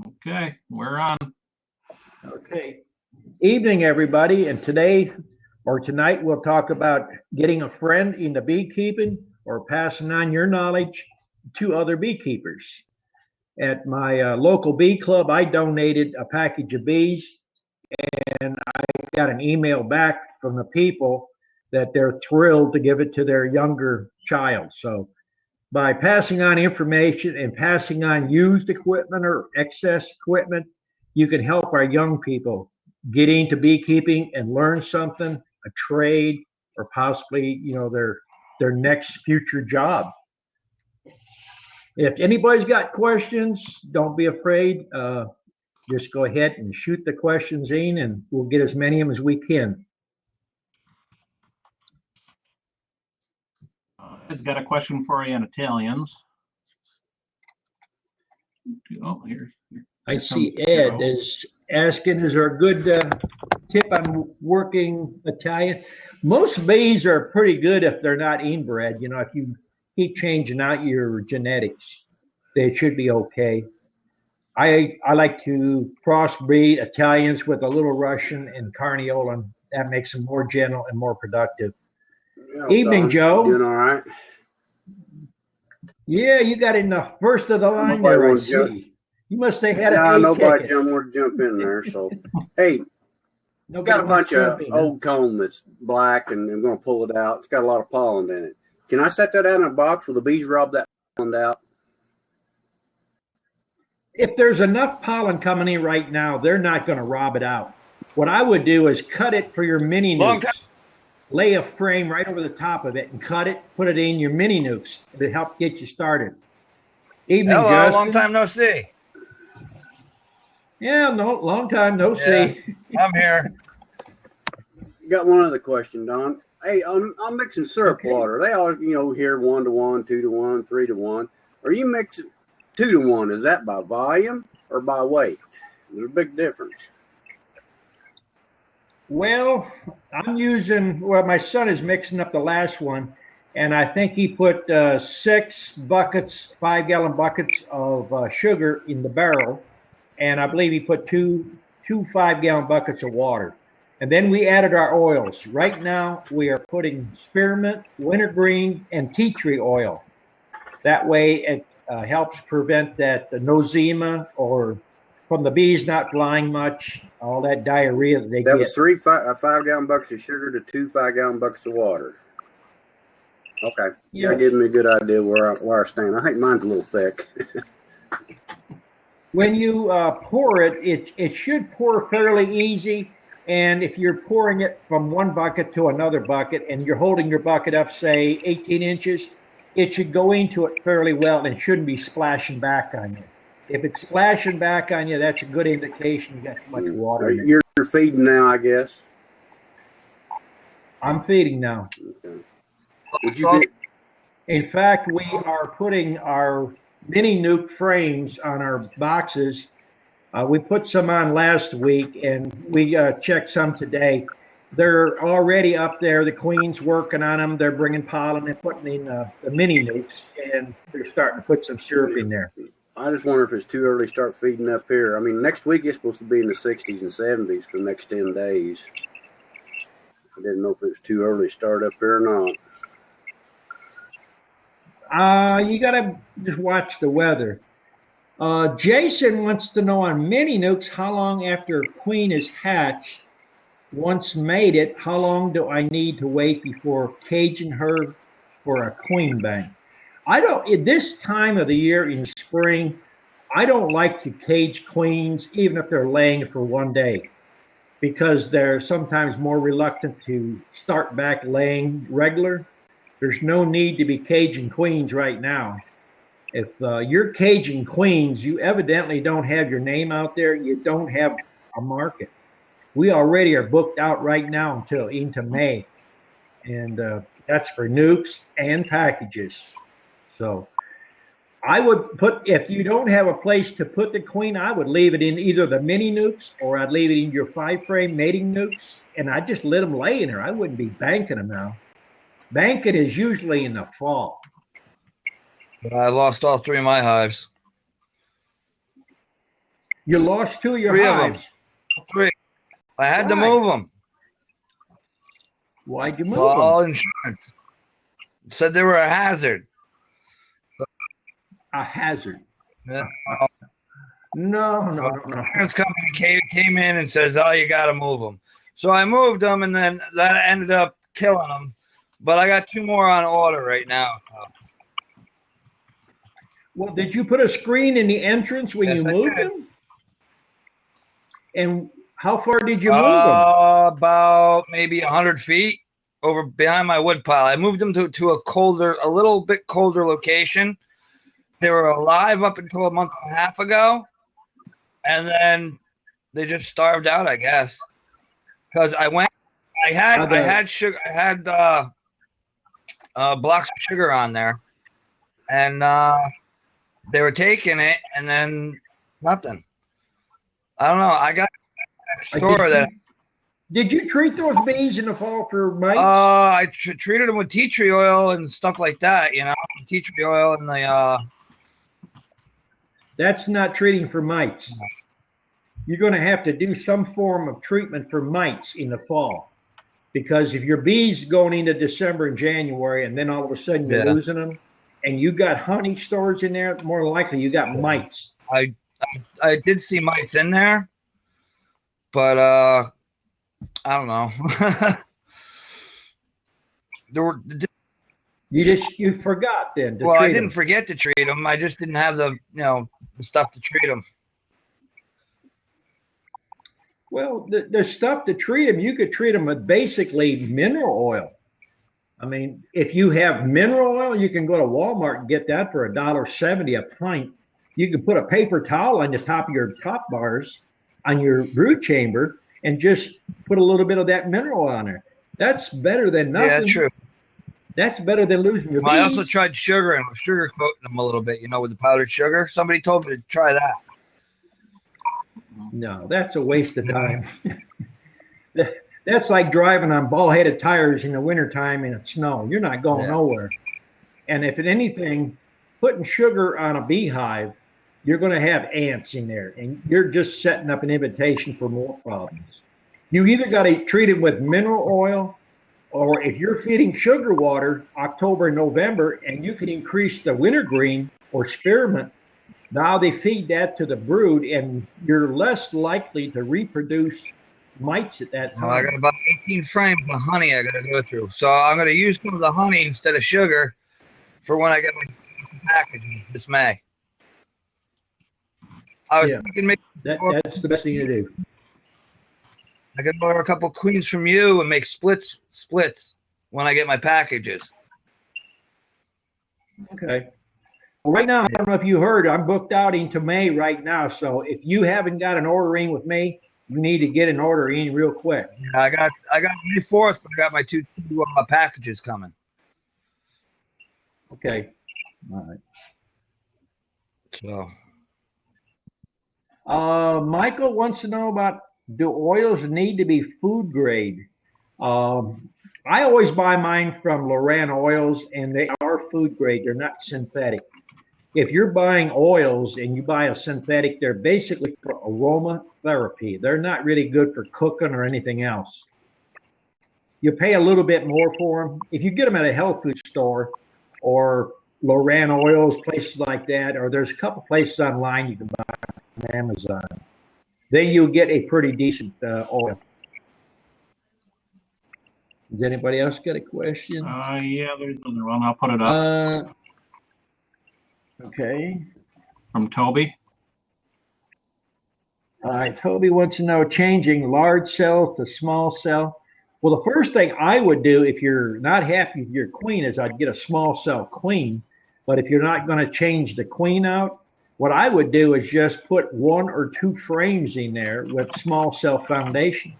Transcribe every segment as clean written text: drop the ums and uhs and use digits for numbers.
Okay, we're on. Okay. Evening, everybody. And today or tonight, we'll talk about getting a friend into beekeeping or passing on your knowledge to other beekeepers. At my local bee club, I donated a package of bees, and I got an email back from the people that they're thrilled to give it to their younger child. So by passing on information and passing on used equipment or excess equipment, you can help our young people get into beekeeping and learn something, a trade, or possibly, their next future job. If anybody's got questions, don't be afraid. Just go ahead and shoot the questions in, and we'll get as many of them as we can. I've got a question for you in Italians. Oh, I see Ed is asking, is there a good tip on working Italian? Most bees are pretty good if they're not inbred. If you keep changing out your genetics, they should be okay. I like to crossbreed Italians with a little Russian and Carniolan. That makes them more gentle and more productive. Evening, Don. Joe. Doing all right? Yeah, you got in the first of the line there, I see. You must have had a nobody ticket. wanted to jump in there. So, hey, got a bunch of old comb that's black, and I'm going to pull it out. It's got a lot of pollen in it. Can I set that out in a box where the bees rob that pollen out? If there's enough pollen coming in right now, they're not going to rob it out. What I would do is cut it for your mini nukes. Lay a frame right over the top of it and cut it, put it in your mini nukes to help get you started. Evening, Hello, Justin. long time no see. Yeah, long time no see. I'm here. Got one other question, Don. Hey, I'm mixing syrup water. They always, hear 1 to 1, 2 to 1, 3 to 1. Are you mixing 2 to 1? Is that by volume or by weight? There's a big difference. Well, my son is mixing up the last one, and I think he put 6 buckets, 5-gallon buckets of sugar in the barrel, and I believe he put two 5-gallon buckets of water. And then we added our oils. Right now, we are putting spearmint, wintergreen, and tea tree oil. That way, it helps prevent that the nosema or from the bees not flying much, all that diarrhea that they get. That was 3 5-gallon buckets of sugar to 2 5-gallon buckets of water. Okay. Yes. That gives me a good idea where I stand. I think mine's a little thick. When you pour it should pour fairly easy. And if you're pouring it from one bucket to another bucket and you're holding your bucket up, say, 18 inches, it should go into it fairly well and shouldn't be splashing back on you. If it's splashing back on you, that's a good indication you got too much water in it. You're feeding now, I guess. I'm feeding now. Okay. Would you In fact, we are putting our mini nuke frames on our boxes. We put some on last week, and we checked some today. They're already up there. The queen's working on them. They're bringing pollen and putting in the mini nukes, and they're starting to put some syrup in there. I just wonder if it's too early to start feeding up here. I mean, next week it's supposed to be in the 60s and 70s for the next 10 days. I didn't know if it was too early to start up here or not. You got to just watch the weather. Jason wants to know on mini nukes, how long after a queen is hatched, once made it, how long do I need to wait before caging her for a queen bank? At this time of the year in spring, I don't like to cage queens, even if they're laying for one day, because they're sometimes more reluctant to start back laying regular. There's no need to be caging queens right now. If you're caging queens, you evidently don't have your name out there. You don't have a market. We already are booked out right now until into May. And that's for nukes and packages. So I would if you don't have a place to put the queen, I would leave it in either the mini nukes or I'd leave it in your 5-frame mating nukes. And I'd just let them lay in there. I wouldn't be banking them now. Banking is usually in the fall. I lost all 3 of my hives. You lost 2 of your 3 of them. hives. 3. I had to Why? move them. Why'd you move Well, all them? insurance said they were a hazard. A hazard. Yeah. No. Insurance company came in and says, "Oh, you got to move them." So I moved them, and then that ended up killing them. But I got 2 more on order right now. Well, did you put a screen in the entrance when Yes, you I moved did. them? And how far did you move them? About maybe 100 feet over behind my wood pile. I moved them to a little bit colder location. They were alive up until a month and a half ago, and then they just starved out, I guess. Because I had sugar, I had blocks of sugar on there, and they were taking it, and then nothing. I don't know. I got a store that. Did you treat those bees in the fall for mites? I treated them with tea tree oil and stuff like that. You know, tea tree oil and the. That's not treating for mites. You're going to have to do some form of treatment for mites in the fall. Because if your bees going into December and January and then all of a sudden you're losing them and you got honey stores in there, more likely you got mites. I did see mites in there, but I don't know. You forgot then to treat I didn't them. forget to treat them. I just didn't have the the stuff to treat them. Well, the stuff to treat them, you could treat them with basically mineral oil. I mean, if you have mineral oil, you can go to Walmart and get that for $1.70 a pint. You can put a paper towel on the top of your top bars on your brood chamber and just put a little bit of that mineral on there. That's better than nothing. Yeah, true. That's better than losing your bees. I also tried sugar and sugar coating them a little bit, with the powdered sugar. Somebody told me to try that. No, that's a waste of time. That's like driving on ball-headed tires in the wintertime in the snow. You're not going nowhere. And if anything, putting sugar on a beehive, you're going to have ants in there, and you're just setting up an invitation for more problems. You either got to treat it with mineral oil, or if you're feeding sugar water October and November, and you can increase the wintergreen or spearmint, now they feed that to the brood, and you're less likely to reproduce mites at that time. Well, I got about 18 frames of honey I got to go through. So I'm going to use some of the honey instead of sugar for when I get my package this May. I was thinking maybe that's the best thing to do. I could order a couple queens from you and make splits when I get my packages. Okay. Well, right now, I don't know if you heard, I'm booked out into May right now. So if you haven't got an order in with me, you need to get an order in real quick. Yeah, I got May 4th. I got my two packages coming. Okay. All right. So. Michael wants to know about, do oils need to be food grade? I always buy mine from Loran Oils, and they are food grade. They're not synthetic. If you're buying oils and you buy a synthetic, they're basically for aroma therapy. They're not really good for cooking or anything else. You pay a little bit more for them. If you get them at a health food store or Loran Oils, places like that, or there's a couple places online you can buy on Amazon, then you'll get a pretty decent oil. Does anybody else got a question? Yeah, there's another one. I'll put it up. Okay. From Toby. All right, Toby wants to know, changing large cell to small cell. Well, the first thing I would do if you're not happy with your queen is I'd get a small cell queen. But if you're not going to change the queen out, what I would do is just put 1 or 2 frames in there with small cell foundation.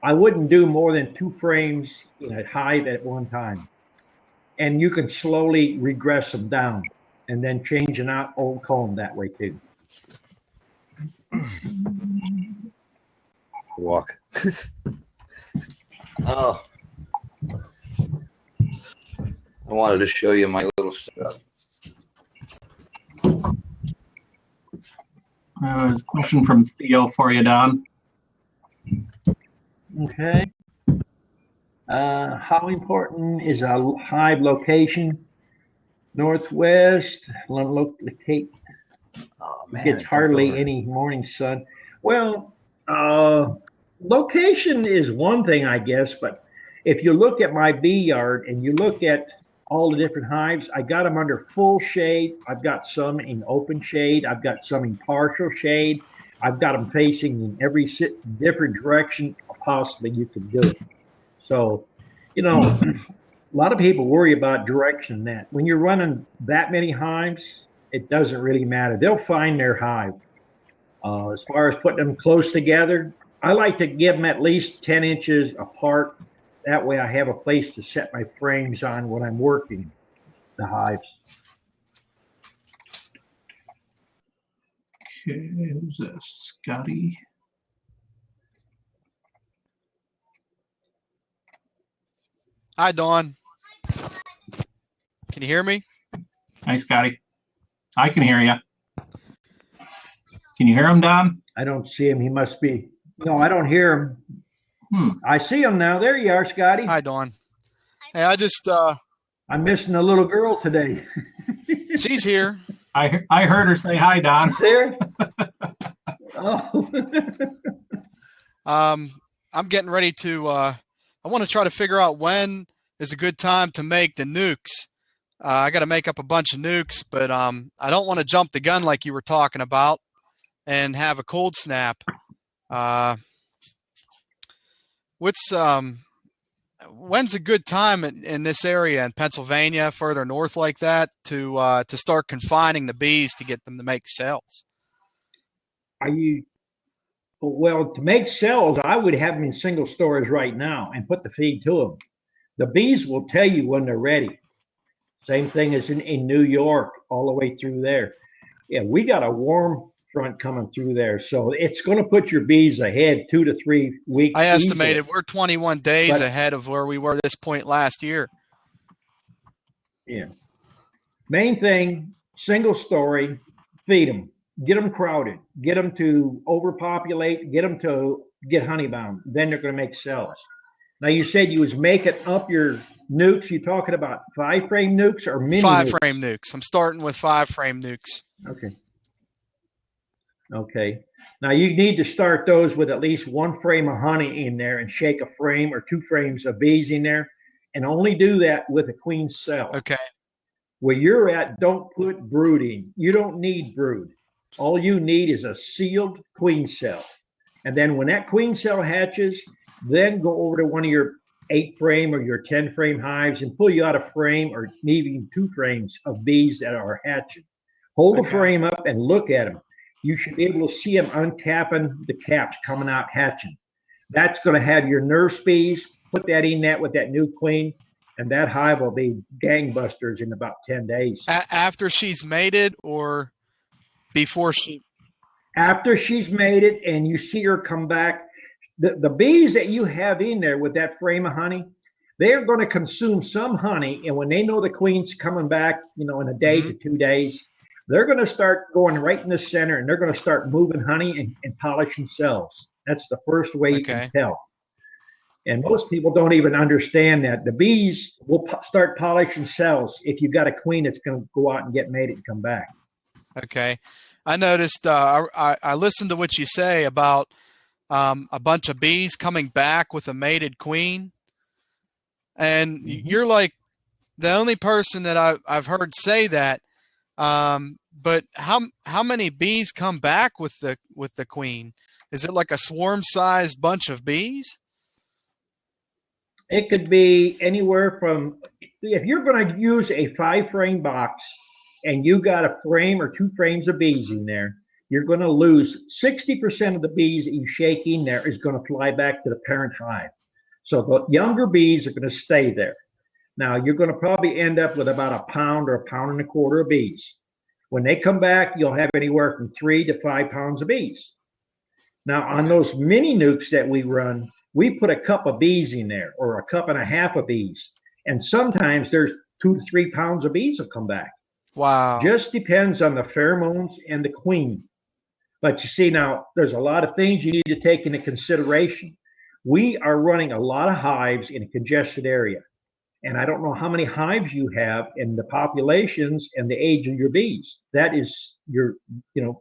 I wouldn't do more than 2 frames in a hive at one time. And you can slowly regress them down and then changing out old comb that way too. Walk. Oh. I wanted to show you my little setup. A question from Theo for you, Don. Okay. How important is a hive location? Northwest, locate. Oh man, Gets hardly any morning sun. Well, location is one thing, I guess, but if you look at my bee yard and you look at all the different hives, I got them under full shade. I've got some in open shade. I've got some in partial shade. I've got them facing in every different direction possibly you can do it. So, a lot of people worry about direction. That when you're running that many hives, it doesn't really matter. They'll find their hive. As far as putting them close together, I like to give them at least 10 inches apart. That way I have a place to set my frames on when I'm working the hives. Okay, who's this? Scotty. Hi, Dawn. Can you hear me? Hi, Scotty. I can hear you. Can you hear him, Don? I don't see him. He must be. No, I don't hear him. I see him now. There you are, Scotty. Hi, Dawn. Hey, I just I'm missing a little girl today. She's here. I heard her say hi, Don. She's there? Oh. I'm getting ready to I want to try to figure out when is a good time to make the nukes. I got to make up a bunch of nukes, but I don't want to jump the gun like you were talking about and have a cold snap. When's a good time in this area in Pennsylvania, further north like that, to start confining the bees to get them to make cells? Well, to make cells, I would have them in single storage right now and put the feed to them. The bees will tell you when they're ready. Same thing as in New York, all the way through there. Yeah, we got a warm front coming through there, so it's going to put your bees ahead 2 to 3 weeks. I estimated we're 21 days ahead of where we were this point last year. Yeah. Main thing, single story, feed them. Get them crowded. Get them to overpopulate. Get them to get honeybound. Then they're going to make cells. Now, you said you was making up your nukes. You talking about 5-frame nukes or mini nukes? 5-frame nukes. I'm starting with 5-frame nukes. Okay. Now, you need to start those with at least 1 frame of honey in there and shake a frame or 2 frames of bees in there, and only do that with a queen cell. Okay. Where you're at, don't put brood in. You don't need brood. All you need is a sealed queen cell. And then when that queen cell hatches, then go over to one of your 8-frame or your 10-frame hives and pull you out a frame or maybe 2 frames of bees that are hatching. Hold the frame up and look at them. You should be able to see them uncapping the caps coming out hatching. That's going to have your nurse bees. Put that in that with that new queen, and that hive will be gangbusters in about 10 days. After she's mated or before she? After she's mated and you see her come back, the bees that you have in there with that frame of honey, they're going to consume some honey, and when they know the queen's coming back, in a day to 2 days, they're going to start going right in the center, and they're going to start moving honey and polishing cells. That's the first way you can tell. And most people don't even understand that. The bees will start polishing cells if you've got a queen that's going to go out and get mated and come back. Okay. I noticed, I listened to what you say about a bunch of bees coming back with a mated queen. And you're like the only person that I've heard say that. But how many bees come back with the queen? Is it like a swarm-sized bunch of bees? It could be anywhere from, if you're going to use a 5-frame box and you got a frame or 2 frames of bees in there, you're going to lose 60% of the bees that you shake in there is going to fly back to the parent hive. So the younger bees are going to stay there. Now, you're going to probably end up with about a pound or a pound and a quarter of bees. When they come back, you'll have anywhere from 3 to 5 pounds of bees. Now, on those mini nukes that we run, we put a cup of bees in there or a cup and a half of bees. And sometimes there's 2 to 3 pounds of bees will come back. Wow. Just depends on the pheromones and the queen. But you see now, there's a lot of things you need to take into consideration. We are running a lot of hives in a congested area. And I don't know how many hives you have and the populations and the age of your bees. That is your,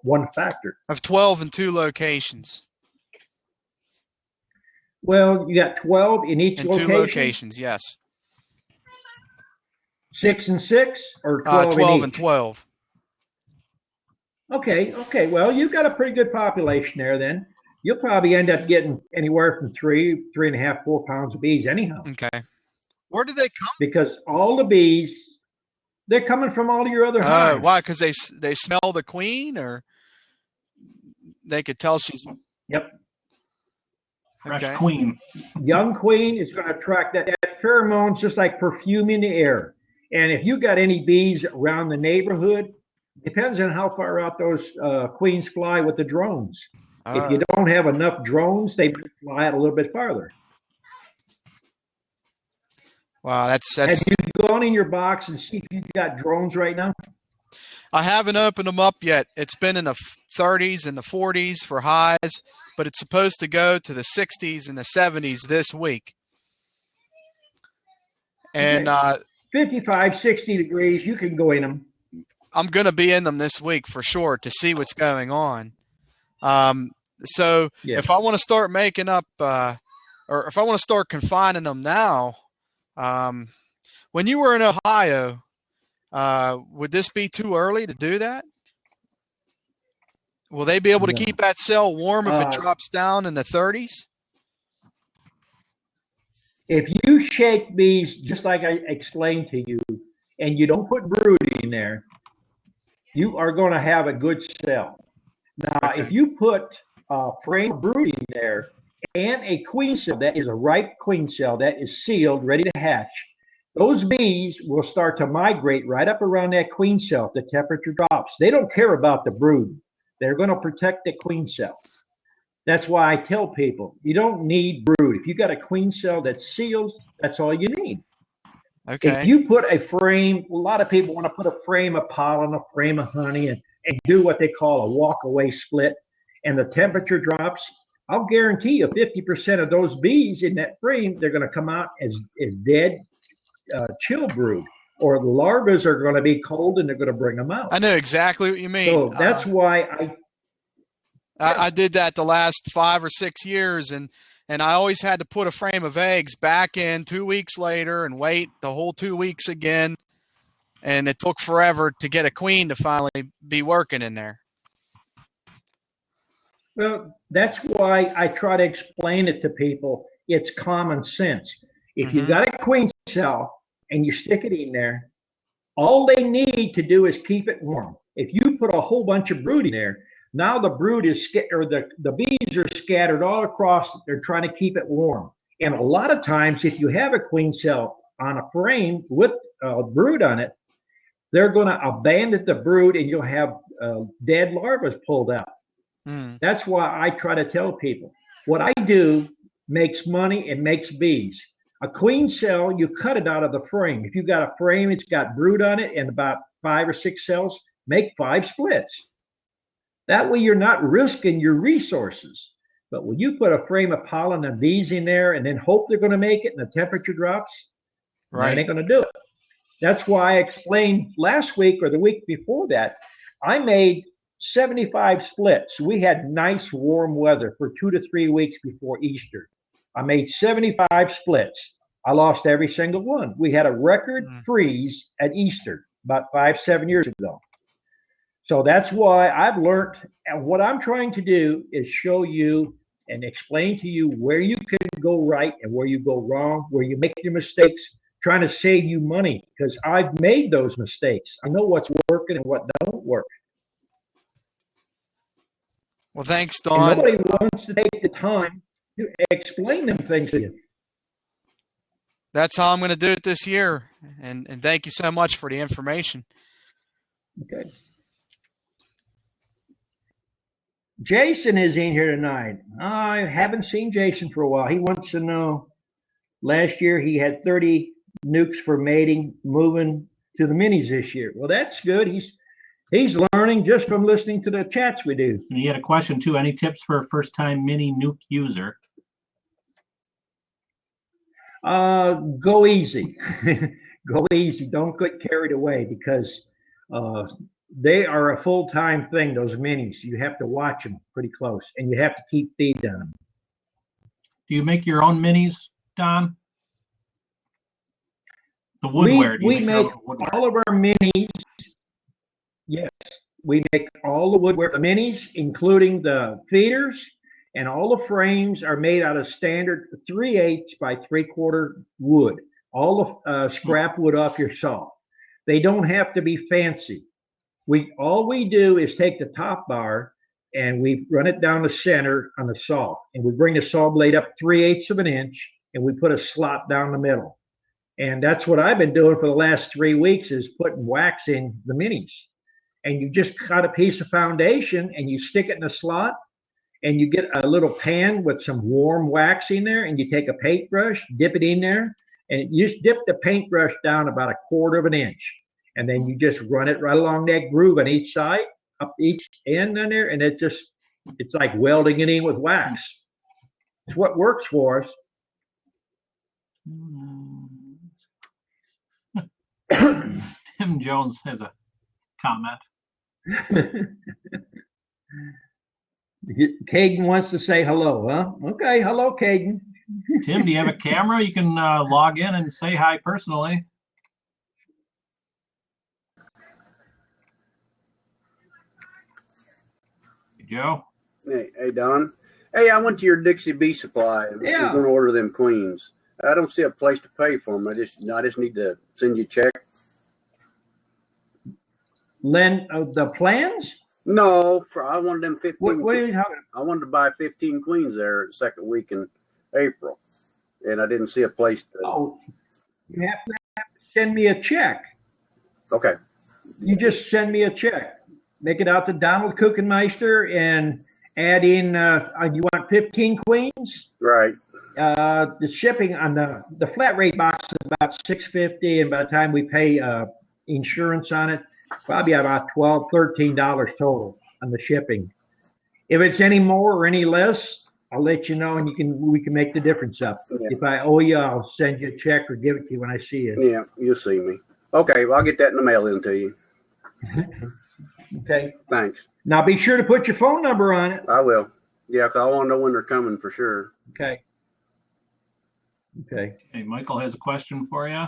one factor. I have 12 in 2 locations. Well, you got 12 in each In location? 2 locations, yes. 6 and 6 or 12 12 in each? and 12. Okay. Well, you've got a pretty good population there then. You'll probably end up getting anywhere from 3.5, 4 pounds of bees anyhow. Okay. Where do they come? Because all the bees, they're coming from all your other hives. Why? Because they smell the queen, or they could tell she's. Yep. Fresh queen. Young queen is going to attract that pheromones, just like perfume in the air. And if you got any bees around the neighborhood, depends on how far out those queens fly with the drones. If you don't have enough drones, they fly out a little bit farther. Wow, that's. Have you gone in your box and see if you've got drones right now? I haven't opened them up yet. It's been in the 30s and the 40s for highs, but it's supposed to go to the 60s and the 70s this week. And 55, 60 degrees, you can go in them. I'm going to be in them this week for sure to see what's going on. So if I want to start making up, or if I want to start confining them now, when you were in Ohio, would this be too early to do that? Will they be able to keep that cell warm if it drops down in the 30s? If you shake bees, just like I explained to you, and you don't put brood in there, you are going to have a good cell. Now, if you put a frame of brood in there and a queen cell, that is a ripe queen cell that is sealed, ready to hatch, those bees will start to migrate right up around that queen cell if the temperature drops. They don't care about the brood. They're going to protect the queen cell. That's why I tell people, you don't need brood. If you got a queen cell that's sealed, that's all you need. Okay. If you put a frame, a lot of people want to put a frame of pollen, a frame of honey, and do what they call a walk-away split, and the temperature drops, I'll guarantee you 50% of those bees in that frame, they're going to come out as dead chill brood, or the larvae are going to be cold and they're going to bring them out. I know exactly what you mean. So that's why I did that the last 5 or 6 years, and I always had to put a frame of eggs back in 2 weeks later and wait the whole 2 weeks again. And it took forever to get a queen to finally be working in there. Well, that's why I try to explain it to people. It's common sense. If you got a queen cell and you stick it in there, all they need to do is keep it warm. If you put a whole bunch of brood in there, now the brood is the bees are scattered all across. They're trying to keep it warm. And a lot of times, if you have a queen cell on a frame with brood on it, they're going to abandon the brood and you'll have dead larvae pulled out. That's why I try to tell people what I do makes money and makes bees. A queen cell, you cut it out of the frame. If you've got a frame, it's got brood on it and about 5 or 6 cells, make 5 splits. That way you're not risking your resources. But when you put a frame of pollen and bees in there and then hope they're going to make it and the temperature drops, they ain't going to do it. That's why I explained last week or the week before that, I made 75 splits. We had nice warm weather for 2 to 3 weeks before Easter. I made 75 splits. I lost every single one. We had a record freeze at Easter about 5-7 years ago. So that's why I've learned, and what I'm trying to do is show you and explain to you where you can go right and where you go wrong, where you make your mistakes, trying to save you money, because I've made those mistakes. I know what's working and what don't work. Well, thanks, Don. And nobody wants to take the time to explain them things to you. That's how I'm going to do it this year. And thank you so much for the information. Okay. Jason is in here tonight. I haven't seen Jason for a while. He wants to know, last year he had 30 nukes for mating, moving to the minis this year. Well, that's good. He's learning just from listening to the chats we do. And he had a question too. Any tips for a first-time mini nuke user? Go easy. Go easy. Don't get carried away because they are a full-time thing, those minis. You have to watch them pretty close, and you have to keep feeding them. Do you make your own minis, Don? The woodware. We make all of our minis. Yes, we make all the woodware, the minis, including the feeders, and all the frames are made out of standard 3/8 by 3/4 wood. All the scrap wood off your saw. They don't have to be fancy. All we do is take the top bar and we run it down the center on the saw, and we bring the saw blade up 3/8 of an inch, and we put a slot down the middle. And that's what I've been doing for the last 3 weeks is putting wax in the minis. And you just cut a piece of foundation and you stick it in a slot, and you get a little pan with some warm wax in there, and you take a paintbrush, dip it in there, and you just dip the paintbrush down about 1/4 of an inch. And then you just run it right along that groove on each side, up each end in there, and it's like welding it in with wax. It's what works for us. Tim Jones has a comment. Caden wants to say hello, huh? Okay, hello, Caden. Tim, do you have a camera? You can log in and say hi personally. Joe? Hey, Don. Hey, I went to your Dixie Bee Supply. Yeah. I'm going to order them queens. I don't see a place to pay for them. I just need to send you a check. Len, the plans? No, I wanted them 15. What are you talking I wanted to buy 15 queens there the second week in April, and I didn't see a place to. Oh, you have to send me a check. Okay. You just send me a check. Make it out to Donald Kuchenmeister and add in, you want 15 queens? Right. The shipping on the flat rate box is about $6.50, and by the time we pay insurance on it, probably about $12, $13 total on the shipping. If it's any more or any less, I'll let you know, and we can make the difference up. Yeah. If I owe you, I'll send you a check or give it to you when I see you. Yeah, you'll see me. Okay, well, I'll get that in the mail in to you. Okay. Thanks. Now be sure to put your phone number on it. I will. Yeah, because I want to know when they're coming for sure. Okay. Okay. Hey, Michael has a question for you.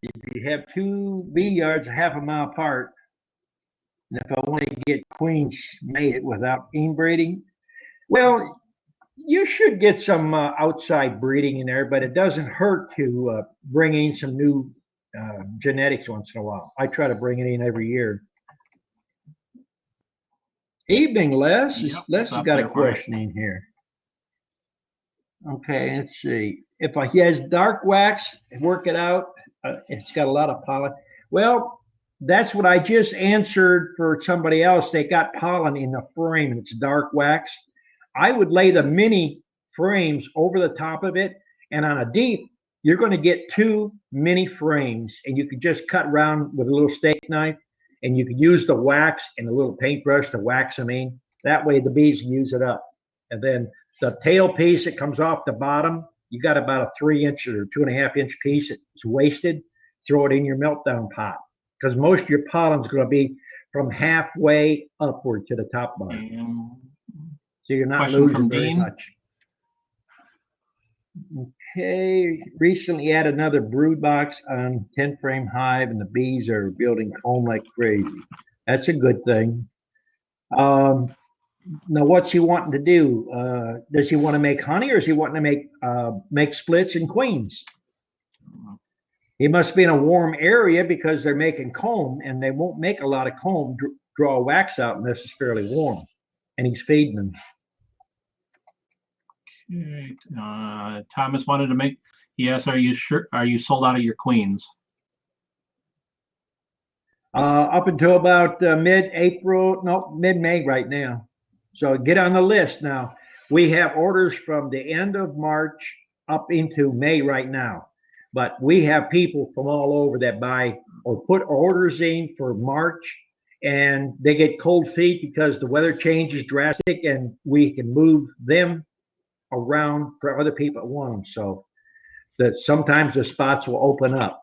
If you have 2 bee yards a half a mile apart, and if I want to get queens made without inbreeding, well, you should get some outside breeding in there, but it doesn't hurt to bring in some new genetics once in a while. I try to bring it in every year. Evening, Les. Yep, Les has got a question in here. Okay, let's see. If he has dark wax, work it out. It's got a lot of pollen. Well, that's what I just answered for somebody else. They got pollen in the frame and it's dark wax. I would lay the mini frames over the top of it, and on a deep, you're going to get 2 mini frames, and you could just cut around with a little steak knife, and you could use the wax and a little paintbrush to wax them in. That way the bees use it up. And then the tail piece that comes off the bottom, you got about a 3-inch or 2.5-inch piece. It's wasted. Throw it in your meltdown pot, because most of your pollen is going to be from halfway upward to the top bar. So you're not losing very much. Okay, recently added another brood box on 10-frame hive, and the bees are building comb like crazy. That's a good thing. Now, what's he wanting to do? Does he want to make honey, or is he wanting to make splits and queens? He must be in a warm area because they're making comb, and they won't make a lot of comb draw wax out unless it's fairly warm, and he's feeding them. Okay. Thomas wanted to make. Yes, are you sure? Are you sold out of your queens? Up until about mid-April, no, mid-May right now. So get on the list now. We have orders from the end of March up into May right now. But we have people from all over that buy or put orders in for March, and they get cold feet because the weather changes drastic, and we can move them around for other people that want them. So that sometimes the spots will open up.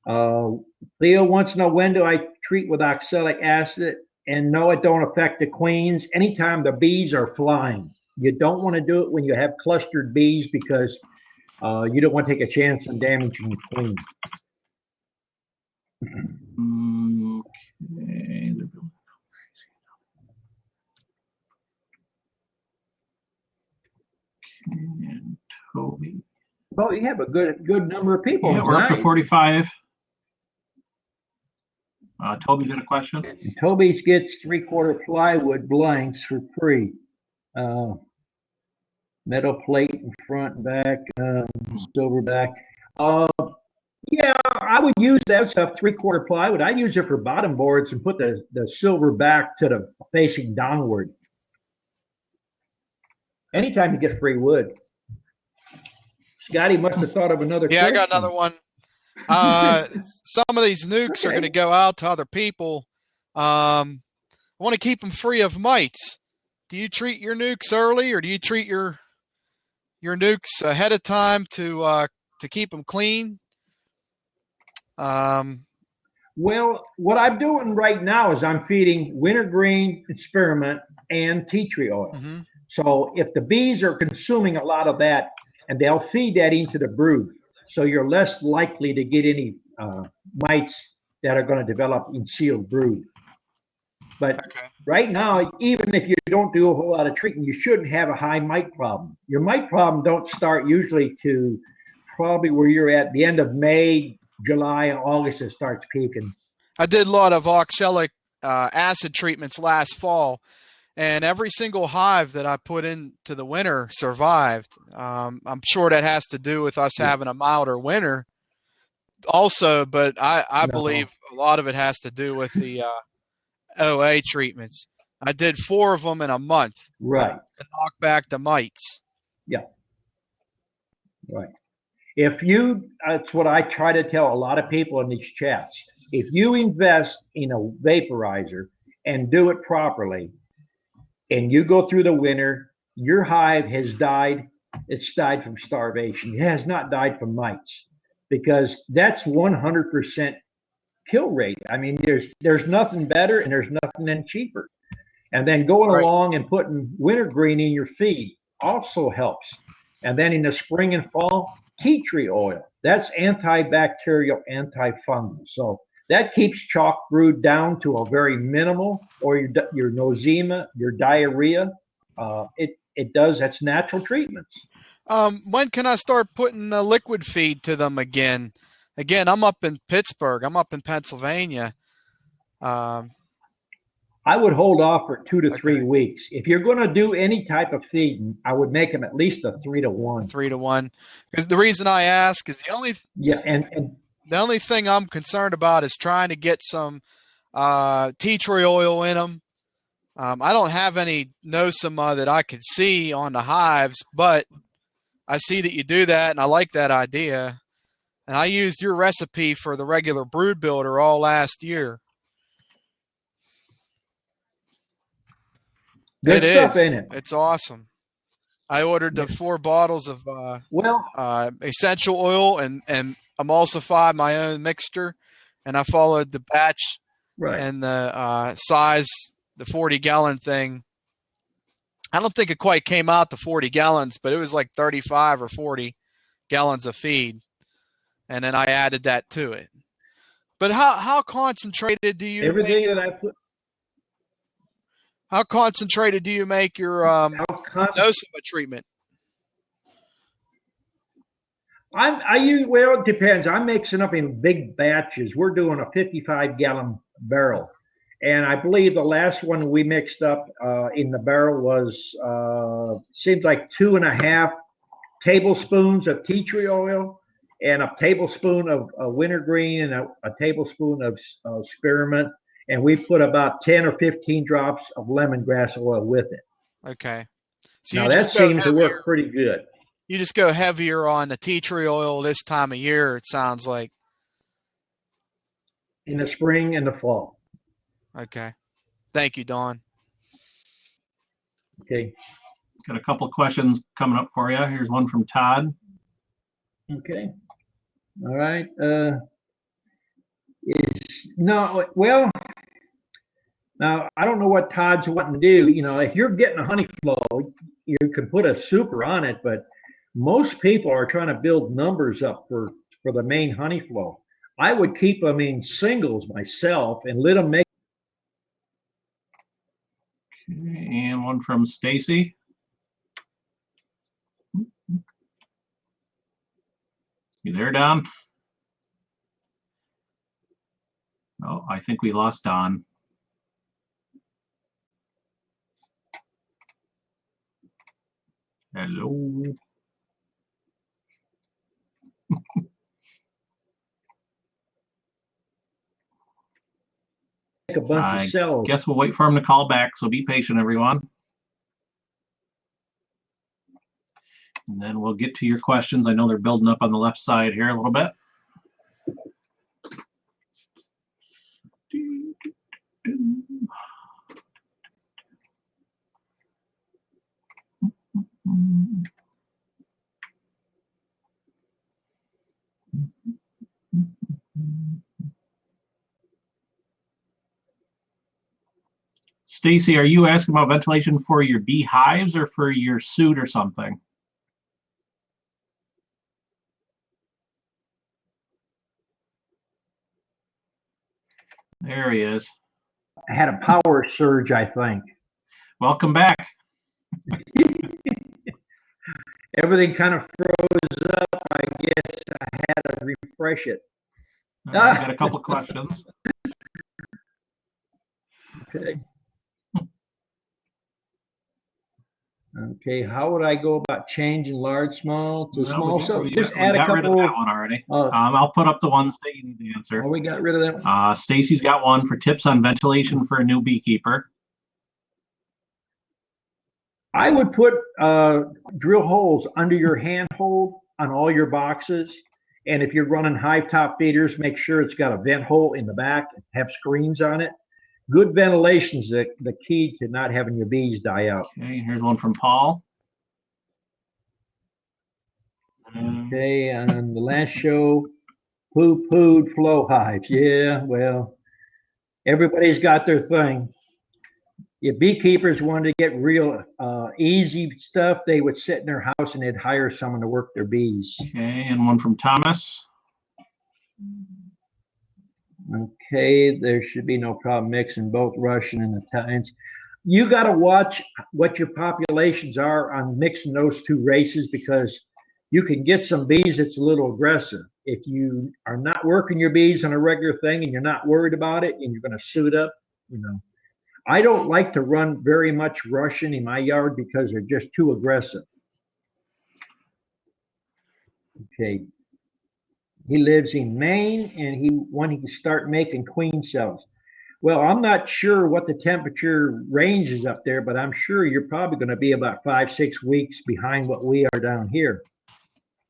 Theo wants to know, when do I treat with oxalic acid? And no, it don't affect the queens. Anytime the bees are flying, you don't want to do it when you have clustered bees, because you don't want to take a chance on damaging the queen. Okay. And Toby. Well, you have a good number of people. Yeah, we're up to 45. Toby's got a question. Toby's gets 3/4 plywood blanks for free. Metal plate in front and back, silver back. Yeah, I would use that stuff, 3/4 plywood. I use it for bottom boards and put the silver back to the facing downward. Anytime you get free wood. Scotty must have thought of another question. I got another one. Some of these nukes are going to go out to other people. I want to keep them free of mites. Do you treat your nukes early, or do you treat your nukes ahead of time to keep them clean? Well, what I'm doing right now is I'm feeding wintergreen, spearmint, and tea tree oil. Mm-hmm. So if the bees are consuming a lot of that, and they'll feed that into the brood, so you're less likely to get any mites that are going to develop in sealed brood. But right now, even if you don't do a whole lot of treatment, you shouldn't have a high mite problem. Your mite problem don't start usually to probably where you're at the end of May, July, and August. It starts peaking. I did a lot of oxalic acid treatments last fall, and every single hive that I put into the winter survived. I'm sure that has to do with us having a milder winter also, but I believe a lot of it has to do with the OA treatments. I did 4 of them in a month. Right. To knock back the mites. Yeah. Right. That's what I try to tell a lot of people in these chats. If you invest in a vaporizer and do it properly, and you go through the winter, your hive has died. It's died from starvation. It has not died from mites, because that's 100% kill rate. I mean, there's nothing better, and there's nothing cheaper. And then going along and putting wintergreen in your feed also helps. And then in the spring and fall, tea tree oil. That's antibacterial, antifungal. So that keeps chalk brood down to a very minimal, or your nosema, your diarrhea. It does. That's natural treatments. When can I start putting a liquid feed to them again? Again, I'm up in Pittsburgh. I'm up in Pennsylvania. I would hold off for 2 to 3 weeks. If you're going to do any type of feeding, I would make them at least a 3-to-1. 3-to-1. Because the reason I ask is the only thing I'm concerned about is trying to get some tea tree oil in them. I don't have any nosema that I could see on the hives, but I see that you do that, and I like that idea. And I used your recipe for the regular brood builder all last year. Good stuff, ain't it? It's awesome. I ordered the 4 bottles of essential oil and emulsified my own mixture, and I followed the batch and the size, the 40-gallon thing. I don't think it quite came out to 40 gallons, but it was like 35 or 40 gallons of feed, and then I added that to it. But how concentrated do you How concentrated do you make your nosema treatment? Well, it depends. I'm mixing up in big batches. We're doing a 55-gallon barrel. And I believe the last one we mixed up in the barrel was, seems like 2.5 tablespoons of tea tree oil, and a tablespoon of wintergreen, and a tablespoon of spearmint. And we put about 10 or 15 drops of lemongrass oil with it. Okay. So now that seems to work pretty good. you just go heavier on the tea tree oil this time of year, it sounds like. In the spring and the fall. Okay. Thank you, Don. Okay. Got a couple of questions coming up for you. Here's one from Todd. Okay. All right. Well, now I don't know what Todd's wanting to do. You know, if you're getting a honey flow, you can put a super on it, but most people are trying to build numbers up for the main honey flow. I would keep them in singles myself and let them make. Okay, and one from Stacy. You there, Don? Oh, I think we lost Don. Hello. A bunch of cells. Guess we'll wait for him to call back, so be patient, everyone. And then we'll get to your questions. I know they're building up on the left side here a little bit. Stacy, are you asking about ventilation for your beehives or for your suit or something? There he is. I had a power surge, I think. Welcome back. Everything kind of froze up. I guess I had to refresh it. All right, got a couple of questions. Okay. Okay, how would I go about changing large, small to small? So just add a couple. We got rid of that one already. I'll put up the ones that you need to answer. Oh, we got rid of that one. Stacy's got one for tips on ventilation for a new beekeeper. I would put drill holes under your handhold on all your boxes. And if you're running hive top feeders, make sure it's got a vent hole in the back, have screens on it. Good ventilation is the key to not having your bees die out. Okay, here's one from Paul. Okay, on the last show, poo-pooed flow hives. Yeah, well, everybody's got their thing. If beekeepers wanted to get real easy stuff, they would sit in their house and they'd hire someone to work their bees. Okay, and one from Thomas. Okay, there should be no problem mixing both Russian and Italians. You got to watch what your populations are on mixing those two races because you can get some bees that's a little aggressive. If you are not working your bees on a regular thing and you're not worried about it and you're going to suit up, you know. I don't like to run very much Russian in my yard because they're just too aggressive. Okay. He lives in Maine and he wanted to start making queen cells. Well, I'm not sure what the temperature range is up there, but I'm sure you're probably going to be about 5-6 weeks behind what we are down here.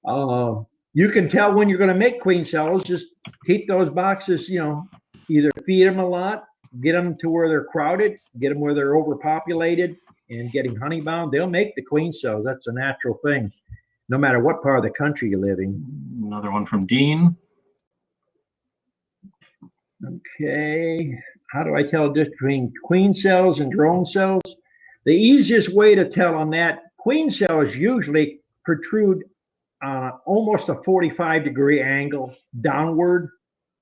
You can tell when you're going to make queen cells. Just keep those boxes, you know, either feed them a lot, get them to where they're crowded, get them where they're overpopulated and getting honey bound. They'll make the queen cells. That's a natural thing, no matter what part of the country you live in. Another one from Dean. Okay, how do I tell the difference between queen cells and drone cells? The easiest way to tell on that, queen cells usually protrude on almost a 45-degree angle downward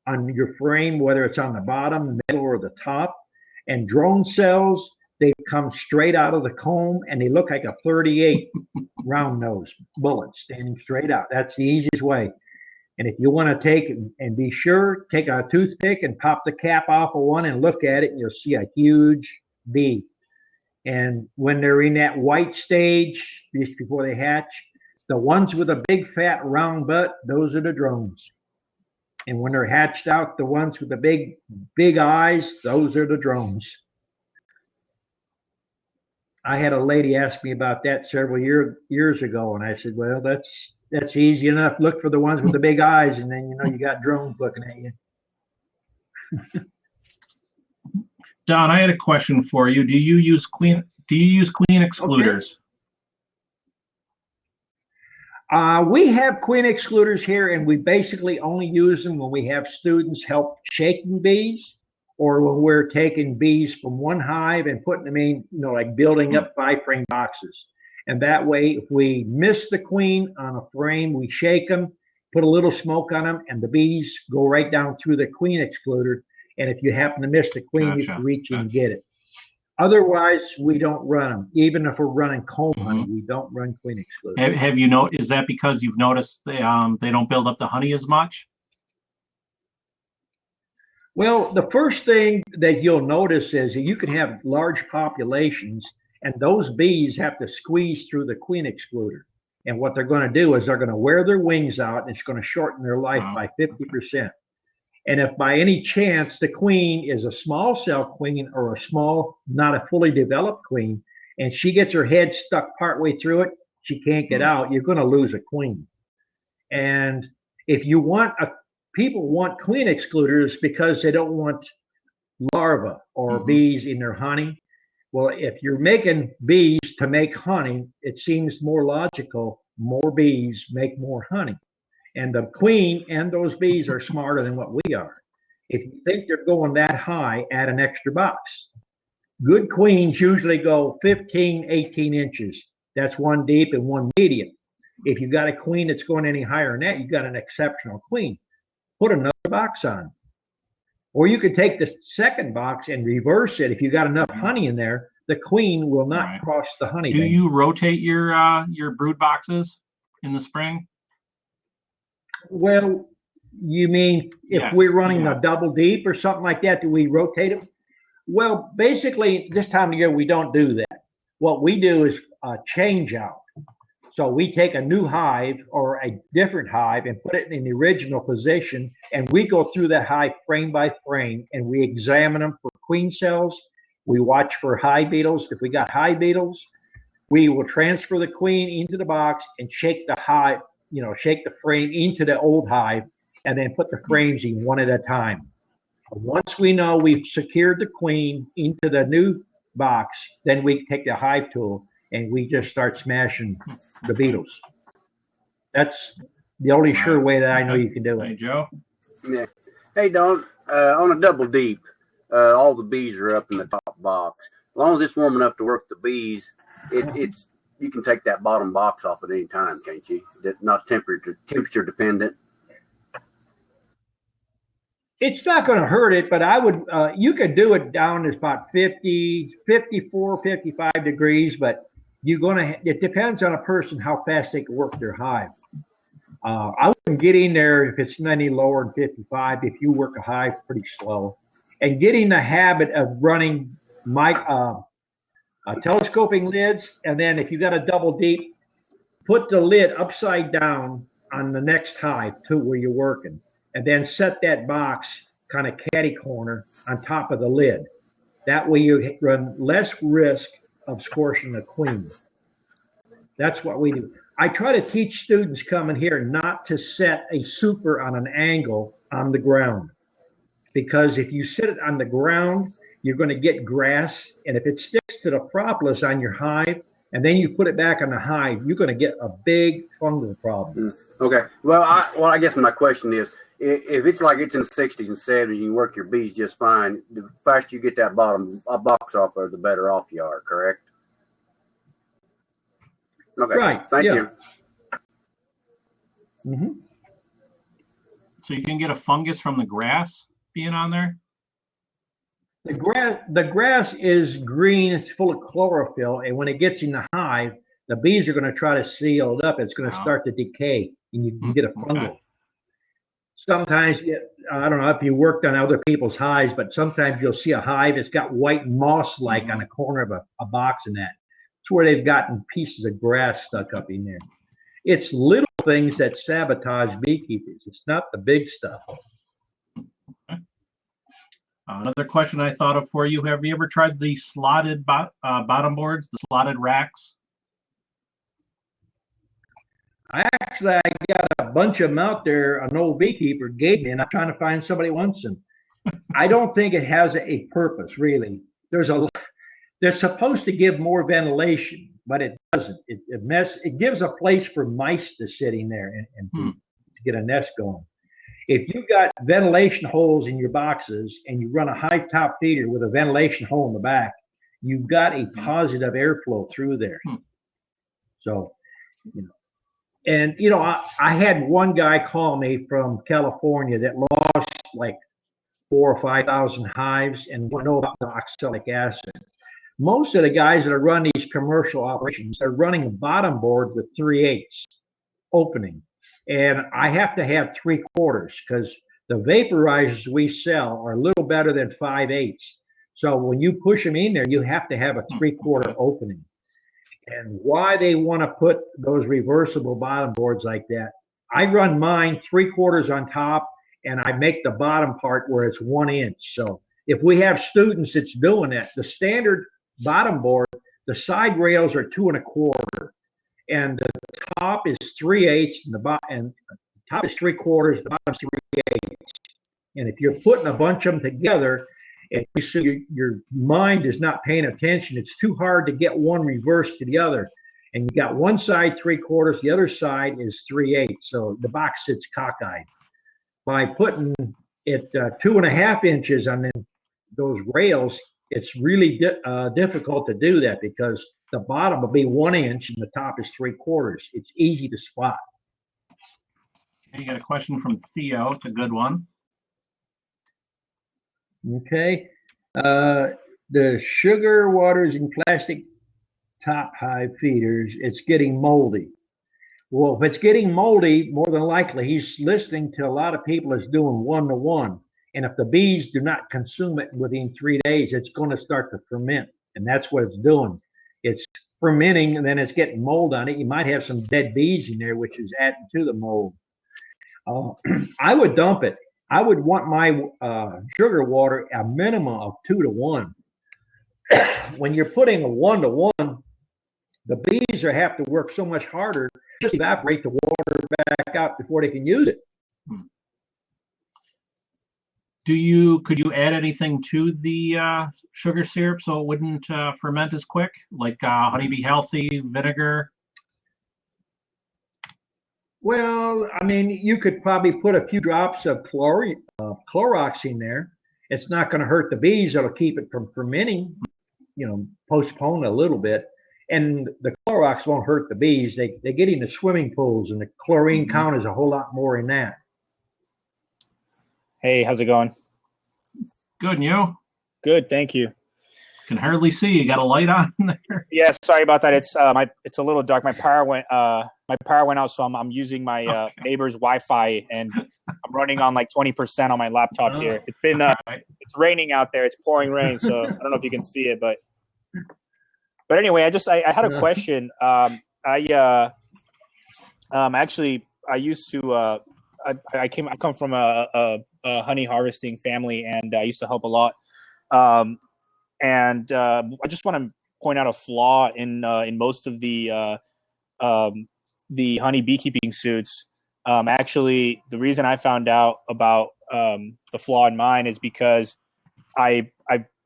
on your frame, whether it's on the bottom, middle, or the top. And drone cells, they come straight out of the comb and they look like a 38 round nose bullet standing straight out. That's the easiest way. And if you want to take and be sure, take a toothpick and pop the cap off of one and look at it, and you'll see a huge bee. And when they're in that white stage, just before they hatch, the ones with a big fat round butt, those are the drones. And when they're hatched out, the ones with the big eyes, those are the drones. I had a lady ask me about that several years ago, and I said, well, that's easy enough. Look for the ones with the big eyes, and then you got drones looking at you. Don, I had a question for you. Do you use queen excluders? We have queen excluders here, and we basically only use them when we have students help shaking bees, or when we're taking bees from one hive and putting them in, like building up 5-frame boxes. And that way, if we miss the queen on a frame, we shake them, put a little smoke on them, and the bees go right down through the queen excluder. And if you happen to miss the queen, you can reach in and get it. Otherwise, we don't run them. Even if we're running comb honey, we don't run queen excluders. Have you is that because you've noticed they don't build up the honey as much? Well, the first thing that you'll notice is that you can have large populations, and those bees have to squeeze through the queen excluder. And what they're going to do is they're going to wear their wings out, and it's going to shorten their life by 50%. And if by any chance the queen is a small cell queen or a small, not a fully developed queen, and she gets her head stuck partway through it, she can't get out, you're going to lose a queen. And if you want people want queen excluders because they don't want larvae or bees in their honey. Well, if you're making bees to make honey, it seems more logical, more bees make more honey. And the queen and those bees are smarter than what we are. If you think they're going that high, add an extra box. Good queens usually go 15, 18 inches. That's one deep and one medium. If you've got a queen that's going any higher than that, you've got an exceptional queen. Put another box on. Or you could take the second box and reverse it. If you got enough honey in there, the queen will not cross the honey. Do you rotate your brood boxes in the spring? Well, you mean if we're running a double deep or something like that, do we rotate it? Well, basically, this time of year, we don't do that. What we do is change out. So we take a new hive or a different hive and put it in the original position, and we go through that hive frame by frame, and we examine them for queen cells. We watch for hive beetles. If we got hive beetles, we will transfer the queen into the box and shake the hive, shake the frame into the old hive, and then put the frames in one at a time. Once we know we've secured the queen into the new box, then we take the hive tool and we just start smashing the beetles. That's the only sure way that I know you can do it. Hey, Joe? Yeah. Hey, Don, on a double deep, all the bees are up in the top box. As long as it's warm enough to work the bees, it's you can take that bottom box off at any time, can't you? That's not temperature dependent. It's not going to hurt it, but I would, you could do it down to about 50, 54, 55 degrees, but it depends on a person how fast they can work their hive. I wouldn't get in there if it's any lower than 55 if you work a hive pretty slow. And getting the habit of running telescoping lids, and then if you got a double deep, put the lid upside down on the next hive to where you're working, and then set that box kind of catty corner on top of the lid. That way you run less risk of scorching a queen. That's what we do. I try to teach students coming here not to set a super on an angle on the ground, because if you sit it on the ground, you're going to get grass, and if it sticks to the propolis on your hive, and then you put it back on the hive, you're going to get a big fungal problem. Okay. Well, I guess my question is, if it's like it's in the 60s and 70s, you work your bees just fine, the faster you get that bottom box off there, the better off you are, correct? Okay. Right. Thank you. Mm-hmm. So you can get a fungus from the grass being on there? The grass is green, it's full of chlorophyll, and when it gets in the hive, the bees are going to try to seal it up. It's going to start to decay, and you can get a fungal. Okay. Sometimes, I don't know if you worked on other people's hives, but sometimes you'll see a hive that's got white moss-like on a corner of a box in that. It's where they've gotten pieces of grass stuck up in there. It's little things that sabotage beekeepers. It's not the big stuff. Another question I thought of for you: have you ever tried the slotted bottom boards, the slotted racks? I got a bunch of them out there. An old beekeeper gave me, and I'm trying to find somebody who wants them. I don't think it has a purpose really. They're supposed to give more ventilation, but it doesn't. It gives a place for mice to sit in there and to get a nest going. If you've got ventilation holes in your boxes and you run a hive top feeder with a ventilation hole in the back, you've got a positive airflow through there. So, you know, and you know, I had one guy call me from California that lost like 4,000 or 5,000 hives and want to know about the oxalic acid. Most of the guys that are running these commercial operations are running a bottom board with 3/8 opening. And I have to have 3/4 because the vaporizers we sell are a little better than 5/8. So when you push them in there, you have to have a 3/4 opening. And why they want to put those reversible bottom boards like that, I run mine 3/4 on top and I make the bottom part where it's 1 inch. So if we have students that's doing that, the standard bottom board, the side rails are 2 1/4. And the top is 3/8, and the top is 3/4, the bottom is 3/8. And if you're putting a bunch of them together, and your mind is not paying attention, it's too hard to get one reversed to the other. And you got one side 3/4, the other side is 3/8. So the box sits cockeyed. By putting it 2 1/2 inches on those rails, it's really difficult to do that because the bottom will be 1 inch and the top is 3/4. It's easy to spot. You got a question from Theo. It's a good one. Okay. The sugar waters in plastic top hive feeders, it's getting moldy. Well, if it's getting moldy, more than likely he's listening to a lot of people that's doing 1-to-1. And if the bees do not consume it within 3 days, it's going to start to ferment. And that's what it's doing. It's fermenting and then it's getting mold on it. You might have some dead bees in there, which is adding to the mold. I would dump it. I would want my sugar water a minimum of 2-to-1. When you're putting a 1-to-1, the bees have to work so much harder to just evaporate the water back out before they can use it. Could you add anything to the sugar syrup so it wouldn't ferment as quick, like Honeybee Healthy, vinegar? Well, I mean, you could probably put a few drops of Clorox in there. It's not going to hurt the bees. It'll keep it from fermenting, postpone a little bit. And the Clorox won't hurt the bees. They get into swimming pools, and the chlorine count is a whole lot more in that. Hey, how's it going? Good, and you? Good, thank you. Can hardly see. You got a light on there? Yeah, sorry about that. It's a little dark. My power went out, so I'm using my neighbor's Wi-Fi, and I'm running on like 20% on my laptop here. It's been it's raining out there. It's pouring rain, so I don't know if you can see it, but anyway, I had a question. Actually I used to I come from a honey harvesting family, and I used to help a lot. And I just want to point out a flaw in most of the honey beekeeping suits. Actually, the reason I found out about the flaw in mine is because I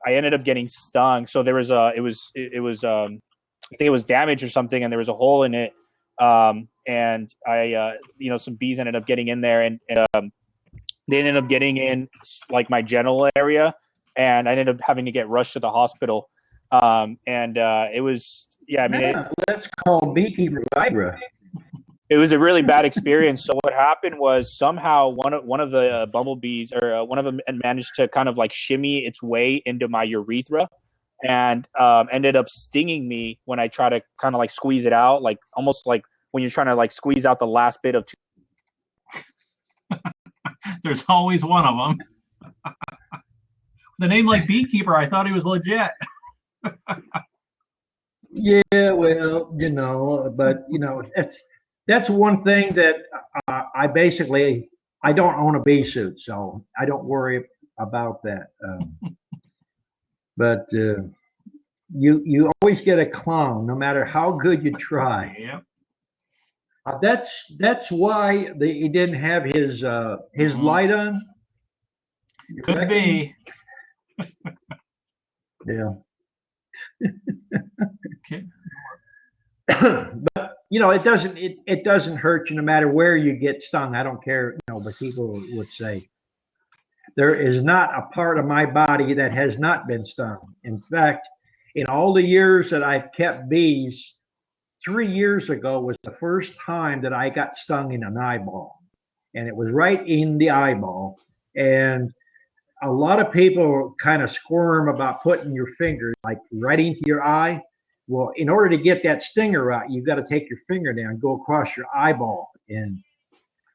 ended up getting stung. So there was I think it was damaged or something, and there was a hole in it. And I some bees ended up getting in there, and they ended up getting in like my genital area, and I ended up having to get rushed to the hospital. It was, That's called beekeeper vibra. It was a really bad experience. So what happened was somehow one of the bumblebees, or one of them, managed to kind of like shimmy its way into my urethra, and ended up stinging me when I try to kind of like squeeze it out, like almost like when you're trying to like squeeze out the last bit of. There's always one of them. The name like Beekeeper, I thought he was legit. Yeah, well, but that's one thing that I don't own a bee suit, so I don't worry about that. But you always get a clown, no matter how good you try. Yep. That's why he didn't have his light on. Could be. Yeah. Okay. But it doesn't hurt you no matter where you get stung. I don't care, but people would say there is not a part of my body that has not been stung. In fact, in all the years that I've kept bees, 3 years ago was the first time that I got stung in an eyeball, and it was right in the eyeball. And a lot of people kind of squirm about putting your finger like right into your eye. Well, in order to get that stinger out, you've got to take your finger down and go across your eyeball. And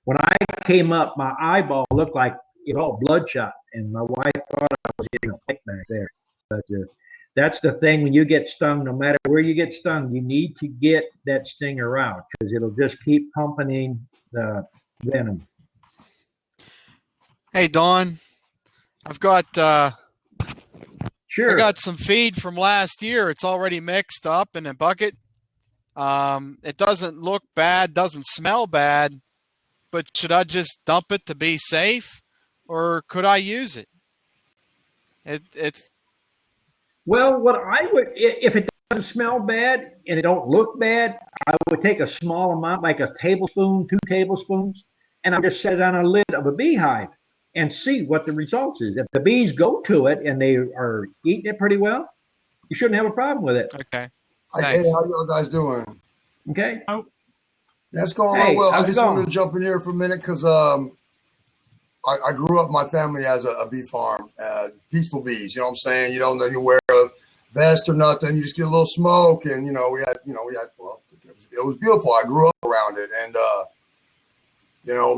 when I came up, my eyeball looked like all bloodshot, and my wife thought I was getting a fight back there. But that's the thing, when you get stung, no matter where you get stung, you need to get that stinger out because it'll just keep pumping the venom. Hey, Don, I've got Sure. I got some feed from last year. It's already mixed up in a bucket. It doesn't look bad, doesn't smell bad, but should I just dump it to be safe, or could I use it? It's Well, what I would, if it doesn't smell bad and it don't look bad, I would take a small amount, like a tablespoon, 2 tablespoons, and I would just set it on a lid of a beehive and see what the results is. If the bees go to it and they are eating it pretty well, you shouldn't have a problem with it. okay. Hey, Thanks. how y'all guys doing? Okay. That's going Hey, real well. how's I it just going? wanted to jump in here for a minute because I grew up, my family has a bee farm, peaceful bees. You know what I'm saying? You don't know you wear a vest or nothing. You just get a little smoke, and we had well, it was beautiful. I grew up around it, and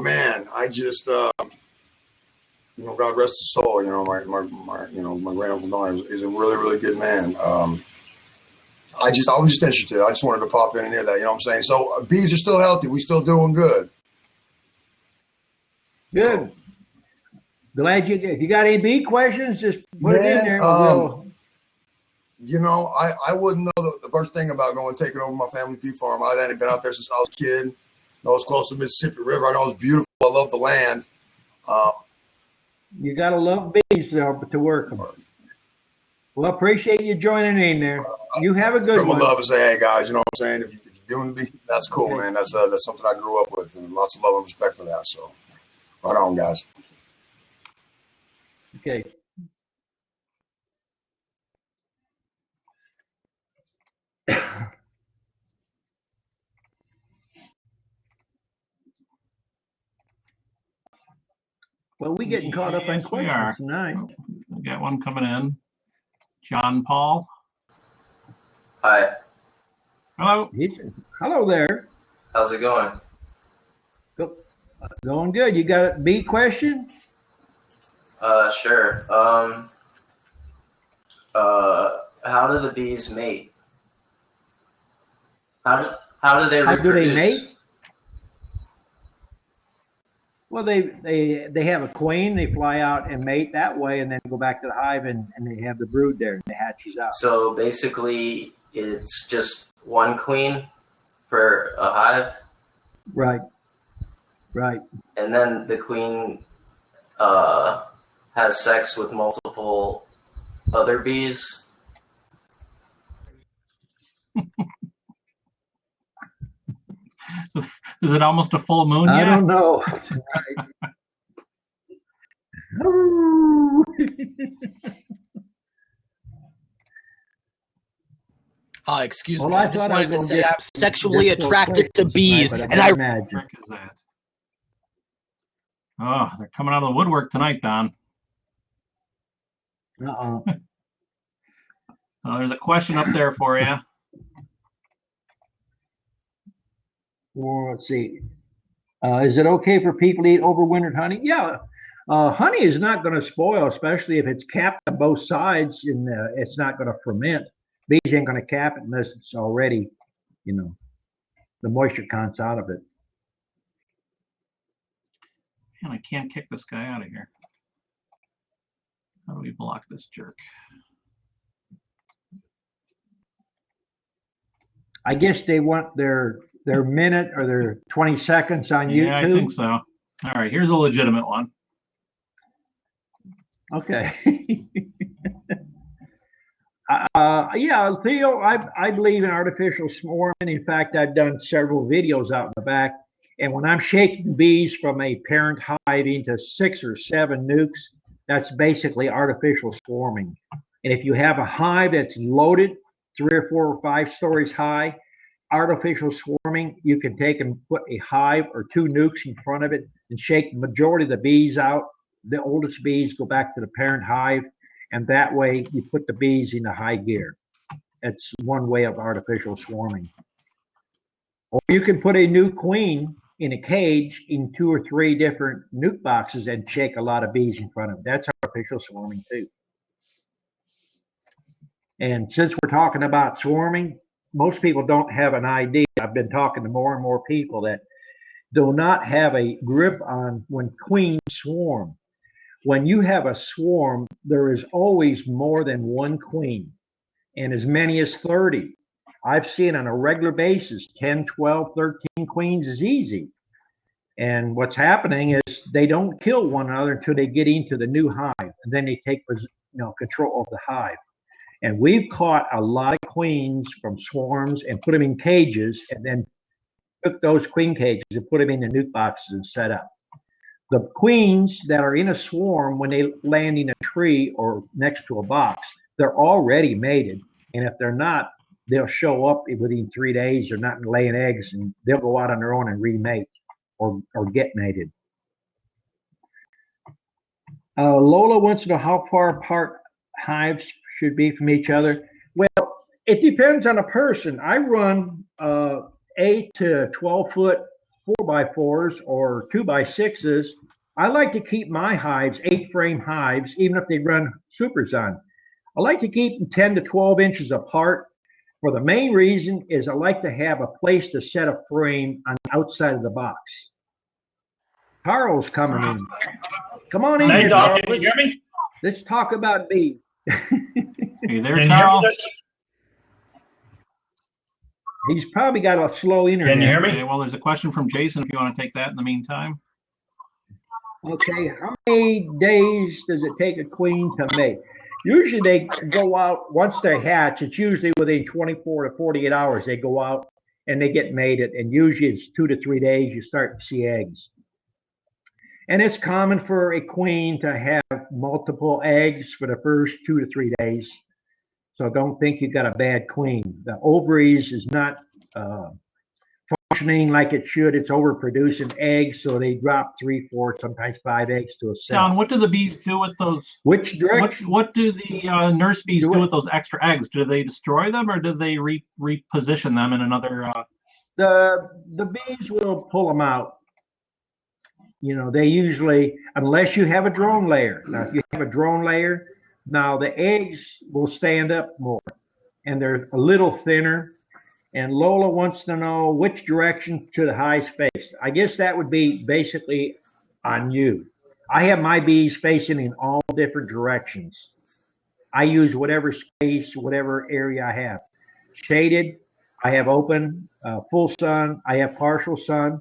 man, I just God rest his soul. My great uncle Don is a really, really good man. I was just interested. I just wanted to pop in and hear that. You know what I'm saying? So bees are still healthy. We still doing good. Good. Glad you did. If you got any bee questions, just put it in there. I wouldn't know the first thing about going taking over my family bee farm. I hadn't been out there since I was a kid. I know it's close to the Mississippi River. I know it's beautiful. I love the land. You got to love bees to work them. Well, appreciate you joining in there. You have a good one. Love and say, hey guys, you know what I'm saying? If you're doing bee, that's cool, man. That's something I grew up with, and lots of love and respect for that. So, right on, guys. Okay. Well, we getting caught up on Yes, we are. questions tonight. We got one coming in. John Paul. Hi, Hello. Hello there. how's it going? Going good. You got a bee question? Sure. How do the bees mate? How do they How reproduce? do they mate? Well, they have a queen. They fly out and mate that way, and then go back to the hive, and they have the brood there, and the hatches out. So basically, it's just one queen for a hive, Right. and then the queen has sex with multiple other bees. Is it almost a full moon I yet? don't know. Hi, excuse Well, me. I I just thought I wanted was to gonna say I'm get sexually difficult attracted to questions bees, tonight, but and I imagine. What the frick is that? Oh, they're coming out of the woodwork tonight, Don. Uh-oh. There's a question up there for you. Well, let's see. Is it okay for people to eat overwintered honey? Yeah. Honey is not going to spoil, especially if it's capped on both sides, and it's not going to ferment. Bees ain't going to cap it unless it's already, the moisture cont's out of it. Man, I can't kick this guy out of here. How do we block this jerk? I guess they want their minute or their 20 seconds on YouTube. Yeah, I think so. All right, here's a legitimate one. Okay. Yeah, Theo, I believe in artificial swarming. In fact, I've done several videos out in the back. And when I'm shaking bees from a parent hive into 6 or 7 nukes, that's basically artificial swarming. And if you have a hive that's loaded 3 or 4 or 5 stories high, artificial swarming, you can take and put a hive or 2 nukes in front of it and shake the majority of the bees out. The oldest bees go back to the parent hive, and that way you put the bees in the high gear. That's one way of artificial swarming. Or you can put a new queen in a cage in 2 or 3 different nuke boxes and shake a lot of bees in front of it. That's artificial swarming too. And since we're talking about swarming, most people don't have an idea. I've been talking to more and more people that do not have a grip on when queens swarm. When you have a swarm, there is always more than 1 queen, and as many as 30. I've seen on a regular basis 10, 12, 13 queens is easy. And what's happening is they don't kill one another until they get into the new hive, and then they take control of the hive. And we've caught a lot of queens from swarms and put them in cages, and then took those queen cages and put them in the nuke boxes and set up. The queens that are in a swarm, when they land in a tree or next to a box, they're already mated. And if they're not, they'll show up within 3 days. They're not laying eggs, and they'll go out on their own and remate or get mated. Lola wants to know how far apart hives should be from each other. Well, it depends on a person. I run 8 to 12 foot 4x4s or 2x6s. I like to keep my hives 8-frame hives, even if they run supers on. I like to keep them 10 to 12 inches apart. For the main reason is I like to have a place to set a frame on the outside of the box. Carl's coming in. Come on in. Hey, here, Doc, Carl. can you hear me? Let's talk about bees. Hey there, Can you hear Carl. me? He's probably got a slow internet. Can you hear me? Okay, well, there's a question from Jason if you want to take that in the meantime. Okay, how many days does it take a queen to mate? Usually they go out, once they hatch, it's usually within 24 to 48 hours they go out and they get mated. And usually it's 2 to 3 days you start to see eggs. And it's common for a queen to have multiple eggs for the first 2 to 3 days. So don't think you got a bad queen. The ovaries is not functioning like it should. It's overproducing eggs, so they drop 3, 4, sometimes 5 eggs to a cell. John, what do the bees do with those? Which direction? What do the nurse bees do with those extra eggs? Do they destroy them, or do they reposition them in another? The bees will pull them out. You know, they usually, unless you have a drone layer. Now, if you have a drone layer, now the eggs will stand up more, and they're a little thinner. And Lola wants to know which direction to the hives face. I guess that would be basically on you. I have my bees facing in all different directions. I use whatever space, whatever area I have. Shaded, I have open, full sun, I have partial sun.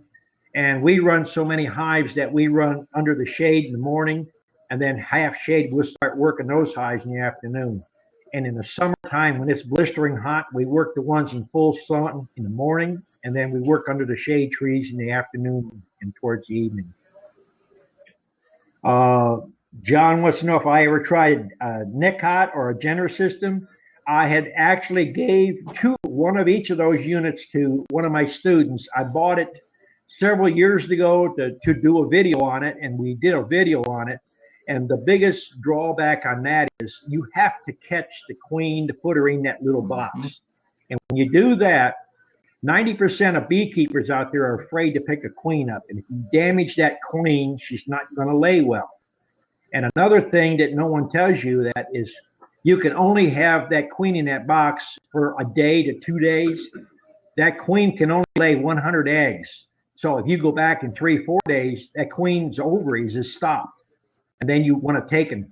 And we run so many hives that we run under the shade in the morning, and then half shade, we'll start working those hives in the afternoon. And in the summertime, when it's blistering hot, we work the ones in full sun in the morning, and then we work under the shade trees in the afternoon and towards the evening. John wants to know if I ever tried a Nicot or a Jenner system. I had actually gave one of each of those units to one of my students. I bought it several years ago to do a video on it, and we did a video on it. And the biggest drawback on that is you have to catch the queen to put her in that little box. And when you do that, 90% of beekeepers out there are afraid to pick a queen up. And if you damage that queen, she's not going to lay well. And another thing that no one tells you that is you can only have that queen in that box for a day to 2 days. That queen can only lay 100 eggs. So if you go back in 3, 4 days, that queen's ovaries is stopped. And then you want to take and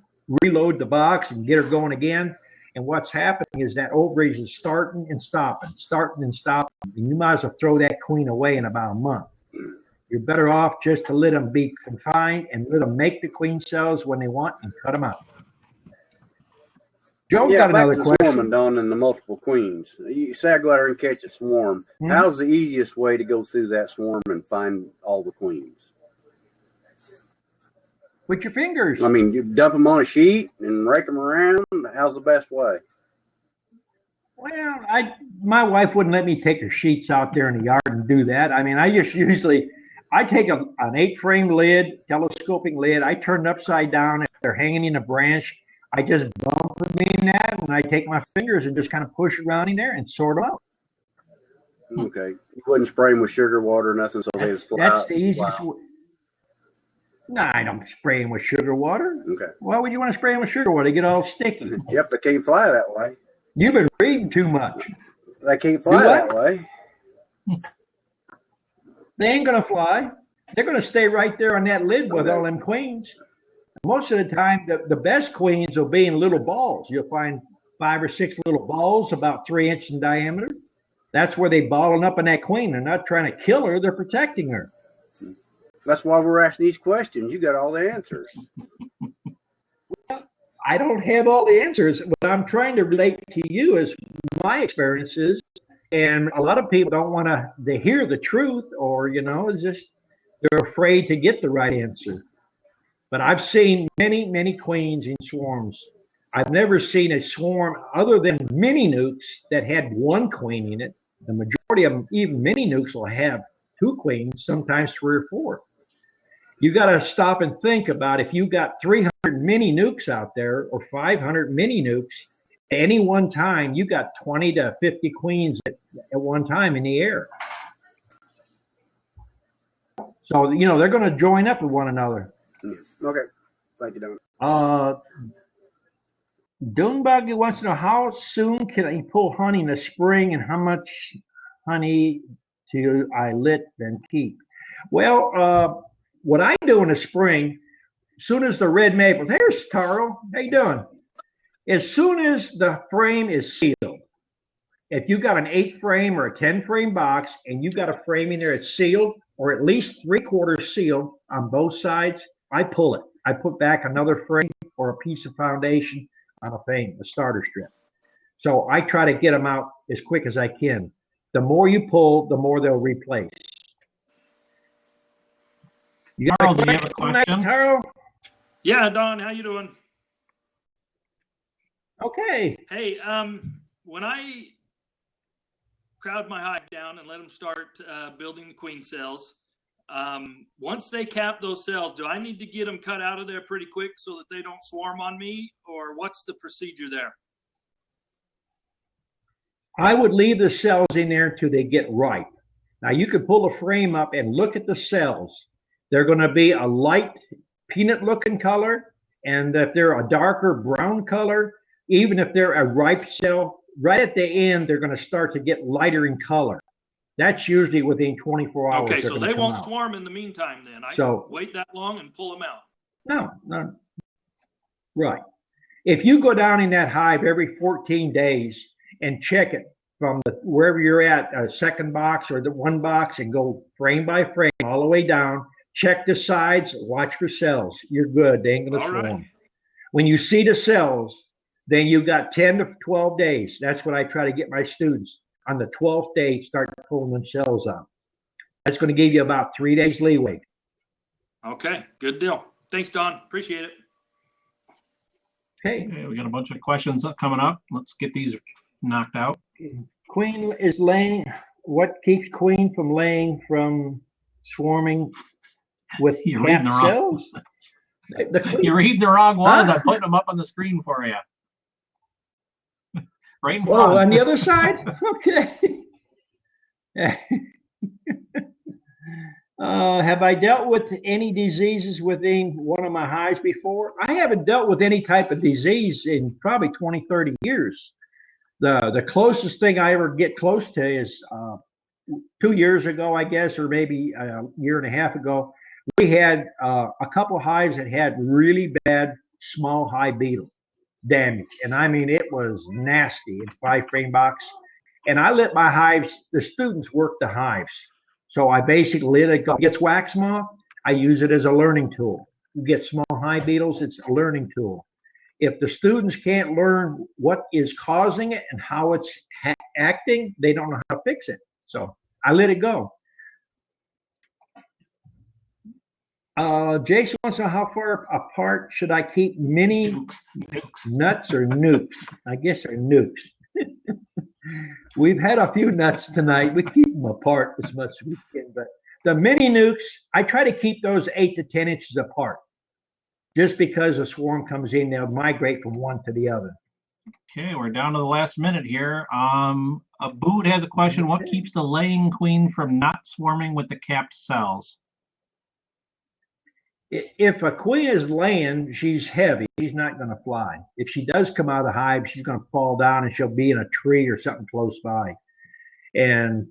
reload the box and get her going again. And what's happening is that ovaries is starting and stopping, and you might as well throw that queen away in about a month. You're better off just to let them be confined and let them make the queen cells when they want and cut them out. Joe's got another question. Swarming, Don, and the multiple queens. You say I go out there and catch a swarm. Mm-hmm. How's the easiest way to go through that swarm and find all the queens? With your fingers. I mean, you dump them on a sheet and rake them around. How's the best way? Well, my wife wouldn't let me take the sheets out there in the yard and do that. I mean, I take an 8-frame lid, telescoping lid. I turn it upside down. If they're hanging in a branch, I just bump them in that, and I take my fingers and just kind of push around in there and sort them out. Okay. You wouldn't spray them with sugar water or nothing, so they just fly out. That's the easiest way. No, I don't spray them with sugar water. Okay. Why would you want to spray them with sugar water? They get all sticky. Yep, they can't fly that way. You've been reading too much. They can't fly that way. They ain't going to fly. They're going to stay right there on that lid with all them queens. Most of the time, the best queens will be in little balls. You'll find 5 or 6 little balls about 3 inches in diameter. That's where they're balling up in that queen. They're not trying to kill her. They're protecting her. That's why we're asking these questions. You got all the answers. I don't have all the answers. What I'm trying to relate to you is my experiences. And a lot of people don't want to hear the truth, or, it's just they're afraid to get the right answer. But I've seen many, many queens in swarms. I've never seen a swarm other than mini-nukes that had 1 queen in it. The majority of them, even mini-nukes, will have 2 queens, sometimes 3 or 4. You got to stop and think about if you got 300 mini-nukes out there or 500 mini-nukes, at any one time, you got 20 to 50 queens at one time in the air. So, they're going to join up with one another. Okay. Thank you, Don. Dunebug wants to know how soon can I pull honey in the spring and how much honey do I let them keep? Well, what I do in the spring, as soon as the red maple, there's Taro, how you doing? As soon as the frame is sealed, if you got an 8-frame or a 10-frame box and you got a frame in there that's sealed or at least 3/4 sealed on both sides, I pull it. I put back another frame or a piece of foundation on a frame, a starter strip. So I try to get them out as quick as I can. The more you pull, the more they'll replace. Carl, do you have a question? Carl? Yeah, Don, how you doing? Okay. Hey, when I crowd my hive down and let them start building the queen cells, once they cap those cells, do I need to get them cut out of there pretty quick so that they don't swarm on me, or what's the procedure there? I would leave the cells in there until they get ripe. Now you can pull the frame up and look at the cells. They're going to be a light peanut looking color, and if they're a darker brown color, even if they're a ripe cell, right at the end they're going to start to get lighter in color. That's usually within 24 hours. Okay, so they won't swarm in the meantime then. I can wait that long and pull them out. No. Right. If you go down in that hive every 14 days and check it from wherever you're at, a second box or the one box, and go frame by frame all the way down, check the sides, watch for cells. You're good. They ain't going to swarm. Right. When you see the cells, then you've got 10 to 12 days. That's what I try to get my students. On the 12th day, start pulling them cells out. That's going to give you about 3 days leeway. Okay, good deal. Thanks, Don. Appreciate it. Okay. We got a bunch of questions coming up. Let's get these knocked out. Queen is laying. What keeps queen from swarming with capped cells? You're reading the wrong ones. I'm putting them up on the screen for you. Right in front. Oh, on the other side? Okay. Have I dealt with any diseases within one of my hives before? I haven't dealt with any type of disease in probably 20, 30 years. The closest thing I ever get close to is 2 years ago, I guess, or maybe a year and a half ago. We had a couple hives that had really bad small hive beetle damage. And I mean, it was nasty in 5-frame box. And I let my hives, the students work the hives. So I basically let it go. It gets wax moth, I use it as a learning tool. You get small hive beetles, it's a learning tool. If the students can't learn what is causing it and how it's acting, they don't know how to fix it. So I let it go. Jason wants to know how far apart should I keep mini nuts or nukes? I guess they're nukes. We've had a few nuts tonight. We keep them apart as much as we can, but the mini nukes, I try to keep those 8 to 10 inches apart. Just because a swarm comes in, they'll migrate from one to the other. Okay, we're down to the last minute here. Abood has a question. What keeps the laying queen from not swarming with the capped cells? If a queen is laying, she's heavy. She's not going to fly. If she does come out of the hive, she's going to fall down and she'll be in a tree or something close by. And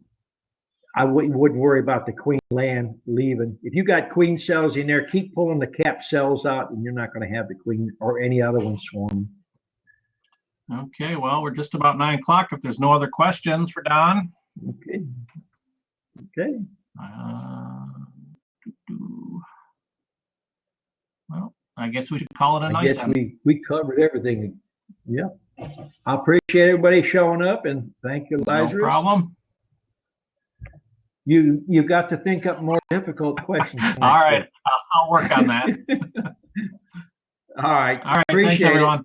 I wouldn't worry about the queen leaving. If you got queen cells in there, keep pulling the capped cells out, and you're not going to have the queen or any other one swarming. Okay, well, we're just about 9 o'clock. If there's no other questions for Don. Okay. Okay. Well, I guess we should call it a night. I guess we covered everything. Yeah. I appreciate everybody showing up, and thank you, Lazarus. No problem. You got to think up more difficult questions. All right, I'll work on that. All right. All right, thanks everyone.